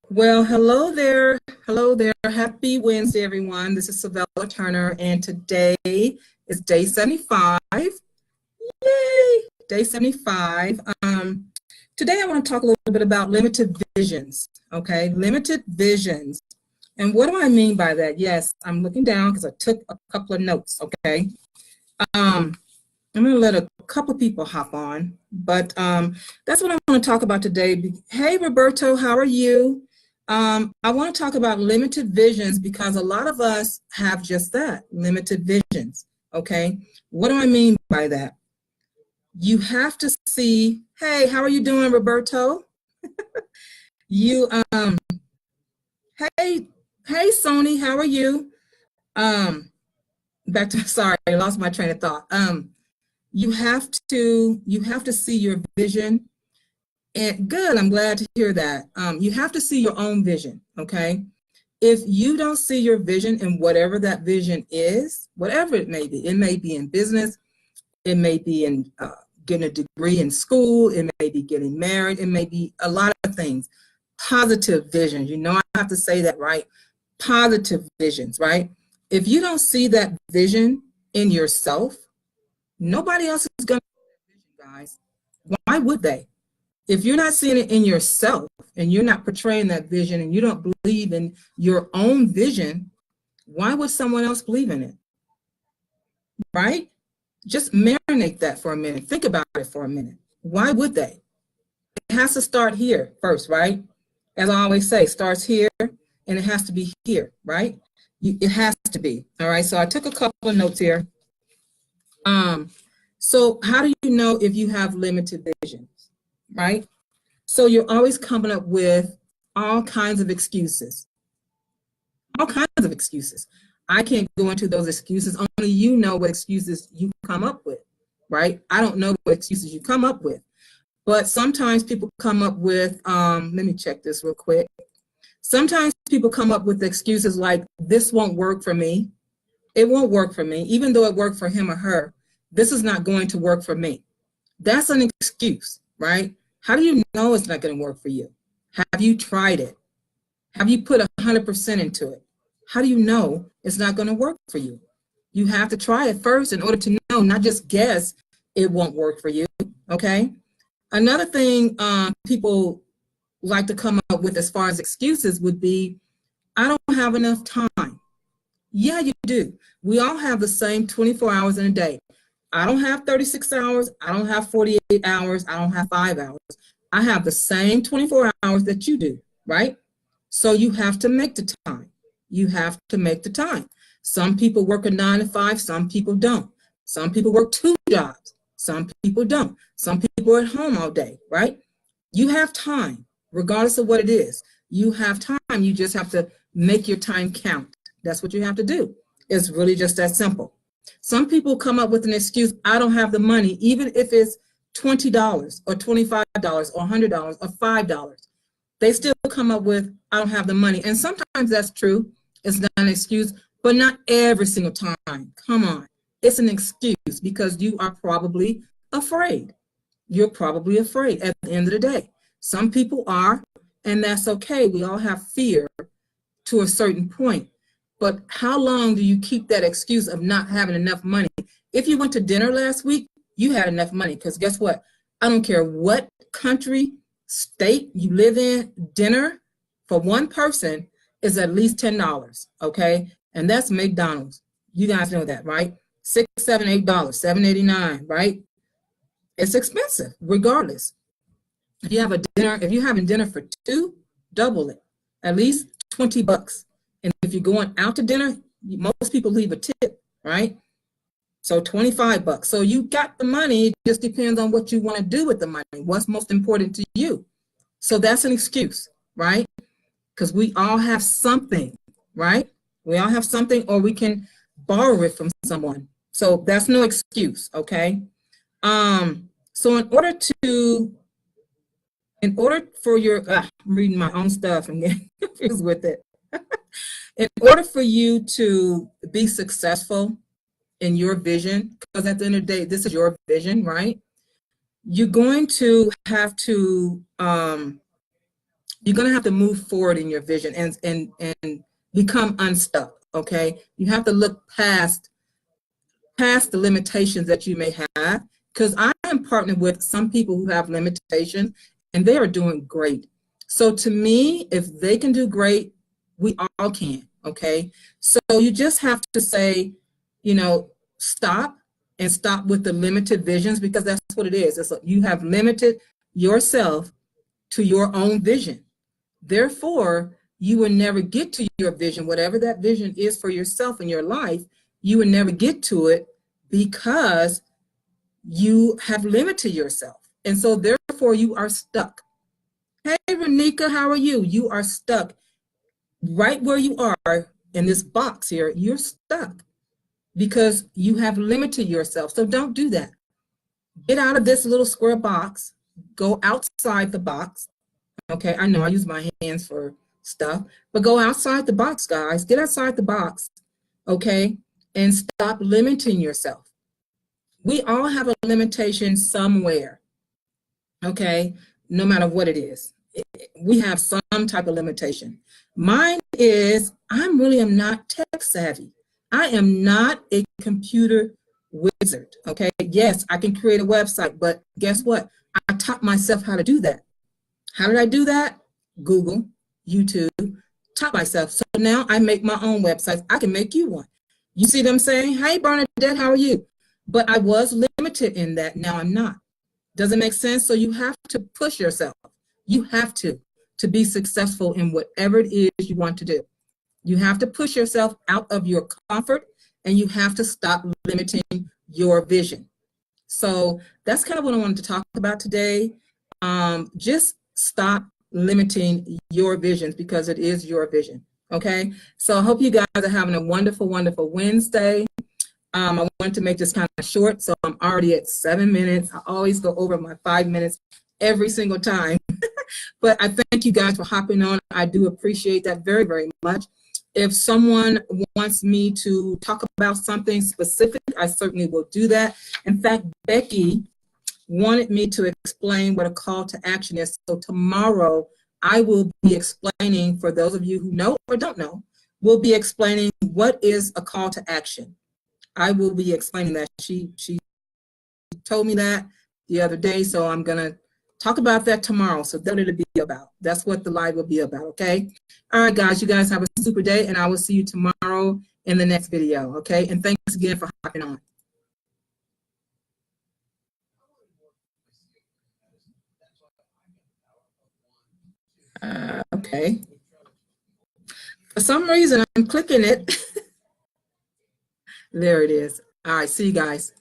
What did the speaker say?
Well, hello there. Hello there. Happy Wednesday, everyone. This is Sevella Turner, and today is day 75. Yay! Day 75. Today I want to talk a little bit about limited visions. Okay, limited visions. And what do I mean by that? Yes, I'm looking down because I took a couple of notes. Okay. I'm going to let a couple of people hop on, but that's what I want to talk about today. Hey, Roberto, how are you? I want to talk about limited visions because a lot of us have just that, limited visions, okay? What do I mean by that? You have to see, hey, how are you doing, Roberto? You, hey, hey, Sony, how are you? Back to, sorry, I lost my train of thought. You have to see your vision. And good, I'm glad to hear that. You have to see your own vision, okay? If you don't see your vision and whatever that vision is, whatever it may be in business, it may be in getting a degree in school, it may be getting married, it may be a lot of things. Positive visions, I have to say that, right? Positive visions, right? If you don't see that vision in yourself, nobody else is going to see that vision, guys. Why would they? If you're not seeing it in yourself and you're not portraying that vision and you don't believe in your own vision, why would someone else believe in it? Right? Just marinate that for a minute. Think about it for a minute. Why would they? It has to start here first, right? As I always say, starts here and it has to be here, right? It has to be. All right. So I took a couple of notes here. So how do you know if you have limited vision? Right? So you're always coming up with all kinds of excuses. All kinds of excuses. I can't go into those excuses. Only you know what excuses you come up with, right? I don't know what excuses you come up with. But sometimes people come up with, let me check this real quick. Sometimes people come up with excuses like, this won't work for me. It won't work for me. Even though it worked for him or her, this is not going to work for me. That's an excuse, right? How do you know it's not going to work for you? Have you tried it? Have you put 100% into it? How do you know it's not going to work for you? You have to try it first in order to know, not just guess it won't work for you, okay? Another thing people like to come up with as far as excuses would be, I don't have enough time. Yeah, you do. We all have the same 24 hours in a day. I don't have 36 hours. I don't have 48 hours. I don't have 5 hours. I have the same 24 hours that you do, right? So you have to make the time. You have to make the time. Some people work a 9 to 5. Some people don't. Some people work 2 jobs. Some people don't. Some people are at home all day, right? You have time, regardless of what it is. You have time. You just have to make your time count. That's what you have to do. It's really just that simple. Some people come up with an excuse, I don't have the money, even if it's $20 or $25 or $100 or $5. They still come up with, I don't have the money. And sometimes that's true. It's not an excuse, but not every single time. Come on. It's an excuse because you are probably afraid. You're probably afraid at the end of the day. Some people are, and that's okay. We all have fear to a certain point. But how long do you keep that excuse of not having enough money? If you went to dinner last week, you had enough money because guess what? I don't care what country, state you live in, dinner for one person is at least $10, okay? And that's McDonald's. You guys know that, right? $6, $7, $8, $7.89, right? It's expensive, regardless. If you're having dinner for two, double it. At least $20. And if you're going out to dinner, most people leave a tip, right? So $25. So you got the money. It just depends on what you want to do with the money. What's most important to you? So that's an excuse, right? Because we all have something, right? We all have something, or we can borrow it from someone. So that's no excuse, okay? So in order for your, I'm reading my own stuff and getting confused with it. In order for you to be successful in your vision, because at the end of the day, this is your vision, right? You're going to have to You're going to have to move forward in your vision and become unstuck, okay? You have to look past the limitations that you may have, because I am partnered with some people who have limitations and they are doing great. So to me, if they can do great, we all can, okay? So you just have to say, you know, stop, and stop with the limited visions, because that's what it is. It's like you have limited yourself to your own vision. Therefore, you will never get to your vision, whatever that vision is for yourself in your life. You will never get to it because you have limited yourself. And so therefore you are stuck. Hey, Renika, how are you? You are stuck right where you are in this box here. You're stuck because you have limited yourself. So don't do that. Get out of this little square box. Go outside the box. Okay, I know I use my hands for stuff, but go outside the box, guys. Get outside the box, okay, and stop limiting yourself. We all have a limitation somewhere, okay, no matter what it is. We have some type of limitation. Mine is I really am not tech savvy. I am not a computer wizard, okay? Yes, I can create a website, but guess what? I taught myself how to do that. How did I do that? Google, YouTube, taught myself. So now I make my own websites. I can make you one. You see them saying, hey, Bernadette, how are you? But I was limited in that. Now I'm not. Does it make sense? So you have to push yourself. You have to be successful in whatever it is you want to do. You have to push yourself out of your comfort, and you have to stop limiting your vision. So that's kind of what I wanted to talk about today. Just stop limiting your visions, because it is your vision. Okay. So I hope you guys are having a wonderful, wonderful Wednesday. I wanted to make this kind of short, so I'm already at 7 minutes. I always go over my 5 minutes every single time. But I thank you guys for hopping on. I do appreciate that very, very much. If someone wants me to talk about something specific, I certainly will do that. In fact, Becky wanted me to explain what a call to action is. So tomorrow I will be explaining, for those of you who know or don't know, we'll be explaining what is a call to action. I will be explaining that. She told me that the other day, so I'm going to talk about that tomorrow. So that's what it'll be about. That's what the live will be about, okay? All right, guys, you guys have a super day, and I will see you tomorrow in the next video, okay? And thanks again for hopping on. Okay. For some reason, I'm clicking it. There it is. All right, see you guys.